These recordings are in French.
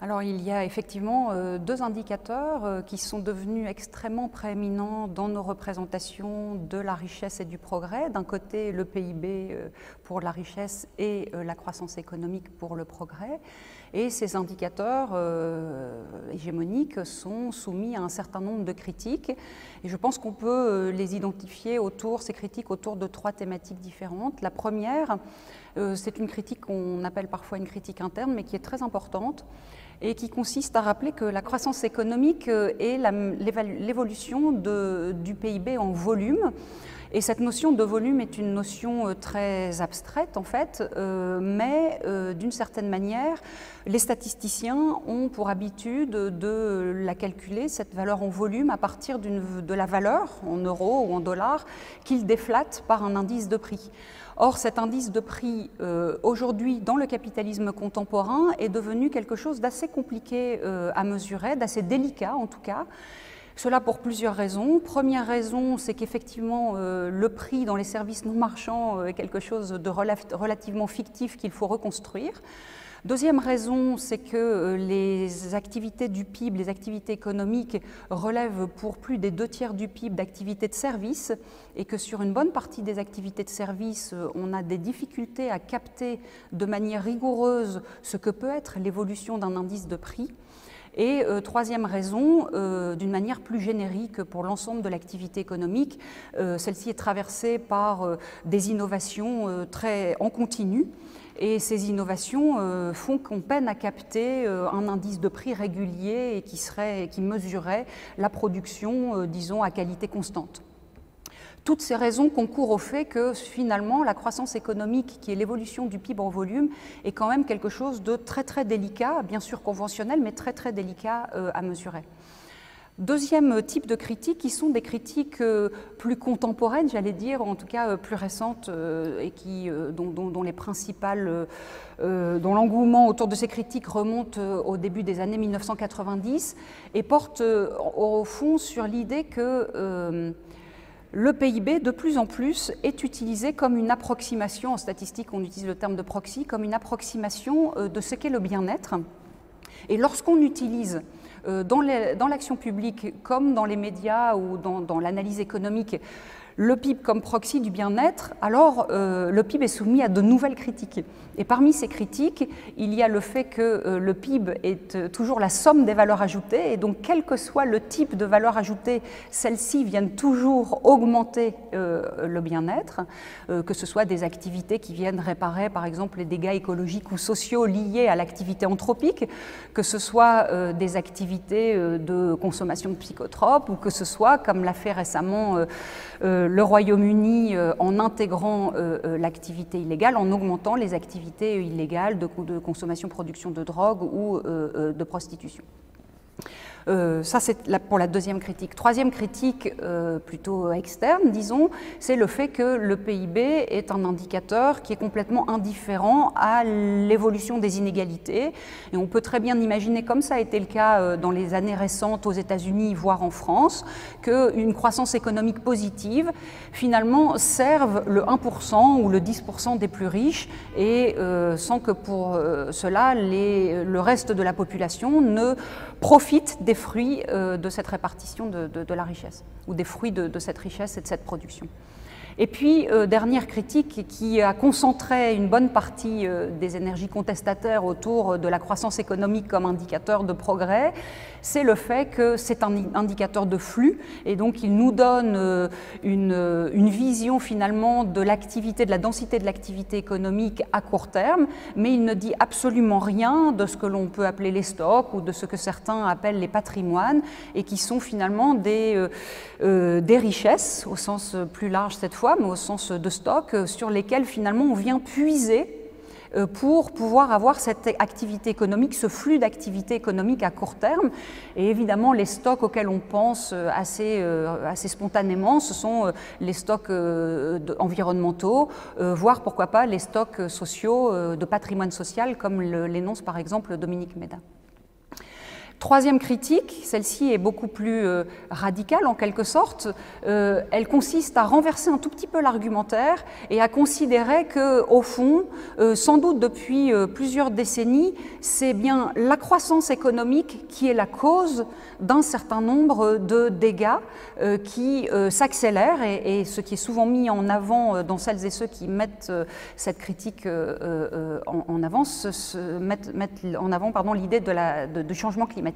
Alors il y a effectivement deux indicateurs qui sont devenus extrêmement prééminents dans nos représentations de la richesse et du progrès. D'un côté le PIB pour la richesse et la croissance économique pour le progrès. Et ces indicateurs hégémoniques sont soumis à un certain nombre de critiques. Et je pense qu'on peut les identifier ces critiques autour de trois thématiques différentes. La première, c'est une critique qu'on appelle parfois une critique interne, mais qui est très importante, et qui consiste à rappeler que la croissance économique est l'évolution du PIB en volume. Et cette notion de volume est une notion très abstraite en fait, mais d'une certaine manière, les statisticiens ont pour habitude de la calculer, cette valeur en volume, à partir de la valeur en euros ou en dollars qu'ils déflatent par un indice de prix. Or, cet indice de prix, aujourd'hui, dans le capitalisme contemporain, est devenu quelque chose d'assez compliqué à mesurer, d'assez délicat en tout cas. Cela pour plusieurs raisons. Première raison, c'est qu'effectivement, le prix dans les services non marchands est quelque chose de relativement fictif qu'il faut reconstruire. Deuxième raison, c'est que les activités du PIB, les activités économiques, relèvent pour plus des 2/3 du PIB d'activités de services et que sur une bonne partie des activités de services, on a des difficultés à capter de manière rigoureuse ce que peut être l'évolution d'un indice de prix. Et troisième raison, d'une manière plus générique pour l'ensemble de l'activité économique, celle-ci est traversée par des innovations en continu. Et ces innovations font qu'on peine à capter un indice de prix régulier et qui mesurerait la production, disons, à qualité constante. Toutes ces raisons concourent au fait que finalement la croissance économique, qui est l'évolution du PIB en volume, est quand même quelque chose de très très délicat, bien sûr conventionnel, mais très très délicat à mesurer. Deuxième type de critiques, qui sont des critiques plus contemporaines, j'allais dire, en tout cas plus récentes, et dont les principales, dont l'engouement autour de ces critiques remonte au début des années 1990 et porte au fond sur l'idée que le PIB, de plus en plus, est utilisé comme une approximation, en statistique on utilise le terme de proxy, comme une approximation de ce qu'est le bien-être. Et lorsqu'on utilise dans l'action publique, comme dans les médias ou dans l'analyse économique, le PIB comme proxy du bien-être, alors le PIB est soumis à de nouvelles critiques. Et parmi ces critiques, il y a le fait que le PIB est toujours la somme des valeurs ajoutées, et donc quel que soit le type de valeur ajoutée, celles-ci viennent toujours augmenter le bien-être, que ce soit des activités qui viennent réparer par exemple les dégâts écologiques ou sociaux liés à l'activité anthropique, que ce soit des activités de consommation de psychotropes, ou que ce soit, comme l'a fait récemment le Royaume-Uni en intégrant l'activité illégale, en augmentant les activités illégales de consommation-production de drogue ou de prostitution. Ça, c'est pour la deuxième critique. Troisième critique, plutôt externe, disons, c'est le fait que le PIB est un indicateur qui est complètement indifférent à l'évolution des inégalités. Et on peut très bien imaginer, comme ça a été le cas dans les années récentes aux États-Unis, voire en France, qu'une croissance économique positive, finalement, serve le 1% ou le 10% des plus riches, et sans que pour cela, le reste de la population ne profite des fruits de cette répartition de la richesse, ou des fruits de cette richesse et de cette production. Et puis, dernière critique qui a concentré une bonne partie des énergies contestataires autour de la croissance économique comme indicateur de progrès, c'est le fait que c'est un indicateur de flux, et donc il nous donne une vision finalement de l'activité, de la densité de l'activité économique à court terme, mais il ne dit absolument rien de ce que l'on peut appeler les stocks ou de ce que certains appellent les patrimoines, et qui sont finalement des richesses, au sens plus large cette fois, mais au sens de stock, sur lesquels finalement on vient puiser pour pouvoir avoir cette activité économique, ce flux d'activité économique à court terme. Et évidemment, les stocks auxquels on pense assez spontanément, ce sont les stocks environnementaux, voire pourquoi pas les stocks sociaux de patrimoine social, comme l'énonce par exemple Dominique Méda. Troisième critique, celle-ci est beaucoup plus radicale en quelque sorte, elle consiste à renverser un tout petit peu l'argumentaire et à considérer qu'au fond, sans doute depuis plusieurs décennies, c'est bien la croissance économique qui est la cause d'un certain nombre de dégâts qui s'accélèrent et ce qui est souvent mis en avant dans celles et ceux qui mettent cette critique en avant, mettent en avant l'idée du changement climatique.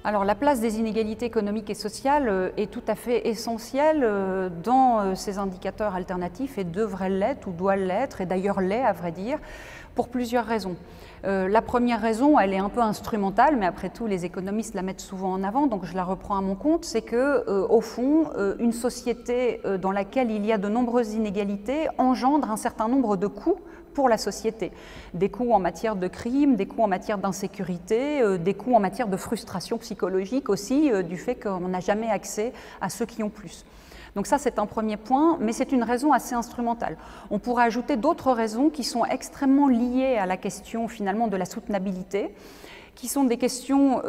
Alors la place des inégalités économiques et sociales est tout à fait essentielle dans ces indicateurs alternatifs et devrait l'être ou doit l'être, et d'ailleurs l'est à vrai dire, pour plusieurs raisons. La première raison, elle est un peu instrumentale, mais après tout les économistes la mettent souvent en avant, donc je la reprends à mon compte, c'est que au fond, une société dans laquelle il y a de nombreuses inégalités engendre un certain nombre de coûts pour la société. Des coûts en matière de crime, des coûts en matière d'insécurité, des coûts en matière de frustration psychologique aussi, du fait qu'on n'a jamais accès à ceux qui ont plus. Donc ça, c'est un premier point, mais c'est une raison assez instrumentale. On pourrait ajouter d'autres raisons qui sont extrêmement liées à la question finalement de la soutenabilité, qui sont des questions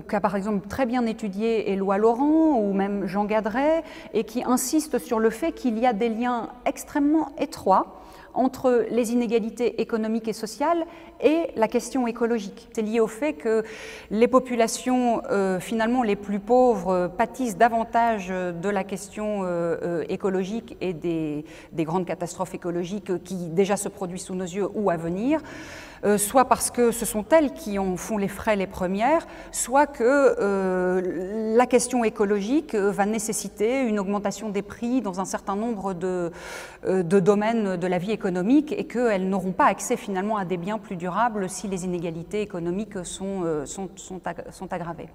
qu'a par exemple très bien étudiées Éloi Laurent ou même Jean Gadret, et qui insistent sur le fait qu'il y a des liens extrêmement étroits entre les inégalités économiques et sociales et la question écologique. C'est lié au fait que les populations finalement les plus pauvres pâtissent davantage de la question écologique et des grandes catastrophes écologiques qui déjà se produisent sous nos yeux ou à venir, soit parce que ce sont elles qui en font les frais les premières, soit que la question écologique va nécessiter une augmentation des prix dans un certain nombre de domaines de la vie économique et qu'elles n'auront pas accès finalement à des biens plus durables si les inégalités économiques sont aggravées.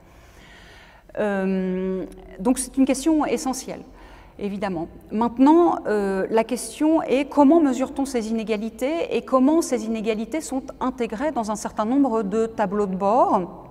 Donc c'est une question essentielle. Évidemment. Maintenant, la question est comment mesure-t-on ces inégalités et comment ces inégalités sont intégrées dans un certain nombre de tableaux de bord.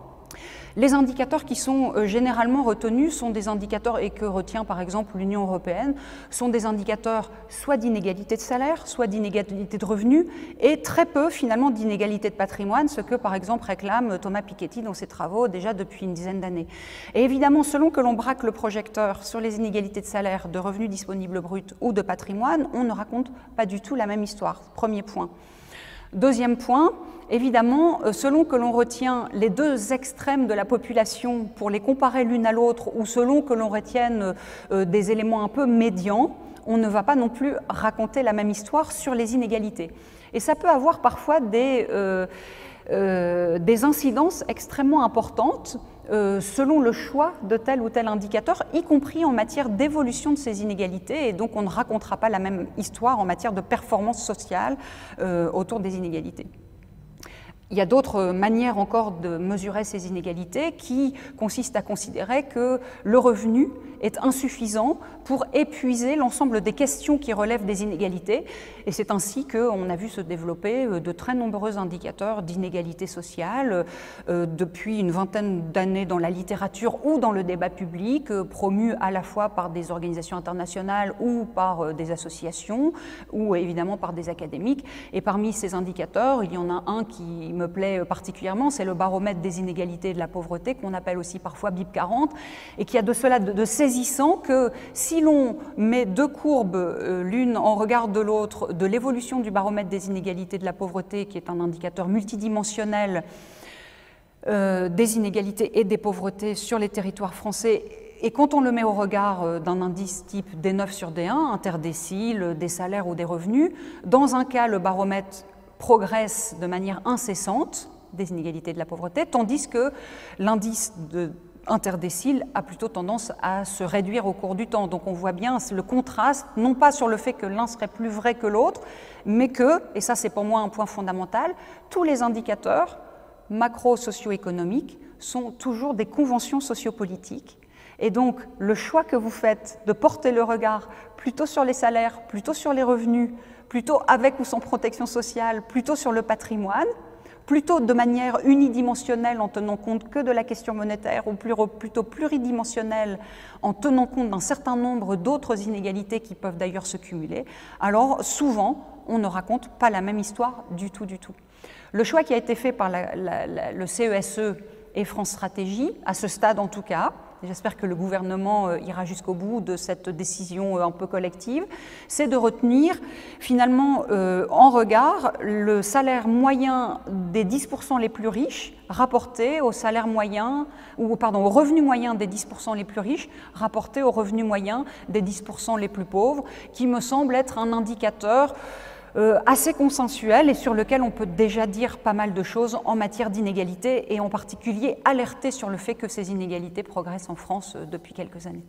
Les indicateurs qui sont généralement retenus sont des indicateurs, et que retient par exemple l'Union européenne, sont des indicateurs soit d'inégalité de salaire, soit d'inégalité de revenus, et très peu finalement d'inégalité de patrimoine, ce que par exemple réclame Thomas Piketty dans ses travaux déjà depuis une dizaine d'années. Et évidemment, selon que l'on braque le projecteur sur les inégalités de salaire, de revenus disponibles bruts ou de patrimoine, on ne raconte pas du tout la même histoire. Premier point. Deuxième point, évidemment, selon que l'on retient les deux extrêmes de la population pour les comparer l'une à l'autre, ou selon que l'on retienne des éléments un peu médians, on ne va pas non plus raconter la même histoire sur les inégalités. Et ça peut avoir parfois des incidences extrêmement importantes selon le choix de tel ou tel indicateur, y compris en matière d'évolution de ces inégalités, et donc on ne racontera pas la même histoire en matière de performance sociale autour des inégalités. Il y a d'autres manières encore de mesurer ces inégalités qui consistent à considérer que le revenu est insuffisant pour épuiser l'ensemble des questions qui relèvent des inégalités. Et c'est ainsi qu'on a vu se développer de très nombreux indicateurs d'inégalité sociale depuis une vingtaine d'années dans la littérature ou dans le débat public, promus à la fois par des organisations internationales ou par des associations ou évidemment par des académiques. Et parmi ces indicateurs, il y en a un qui me plaît particulièrement, c'est le baromètre des inégalités et de la pauvreté, qu'on appelle aussi parfois BIP 40, et qui a de cela de saisissant que si l'on met deux courbes, l'une en regard de l'autre, de l'évolution du baromètre des inégalités de la pauvreté, qui est un indicateur multidimensionnel des inégalités et des pauvretés sur les territoires français, et quand on le met au regard d'un indice type D9 sur D1, interdécile, des salaires ou des revenus, dans un cas, le baromètre progresse de manière incessante des inégalités de la pauvreté, tandis que l'indice interdécile a plutôt tendance à se réduire au cours du temps. Donc on voit bien le contraste, non pas sur le fait que l'un serait plus vrai que l'autre, mais que, et ça c'est pour moi un point fondamental, tous les indicateurs macro-socio-économiques sont toujours des conventions sociopolitiques. Et donc le choix que vous faites de porter le regard plutôt sur les salaires, plutôt sur les revenus, plutôt avec ou sans protection sociale, plutôt sur le patrimoine, plutôt de manière unidimensionnelle en tenant compte que de la question monétaire ou plutôt pluridimensionnelle en tenant compte d'un certain nombre d'autres inégalités qui peuvent d'ailleurs se cumuler, alors souvent on ne raconte pas la même histoire du tout. Le choix qui a été fait par le CESE et France Stratégie, à ce stade en tout cas, j'espère que le gouvernement ira jusqu'au bout de cette décision un peu collective, c'est de retenir finalement en regard le salaire moyen des 10% les plus riches rapporté au salaire moyen, ou pardon, au revenu moyen des 10% les plus riches rapporté au revenu moyen des 10% les plus pauvres, qui me semble être un indicateur assez consensuel et sur lequel on peut déjà dire pas mal de choses en matière d'inégalité et en particulier alerter sur le fait que ces inégalités progressent en France depuis quelques années.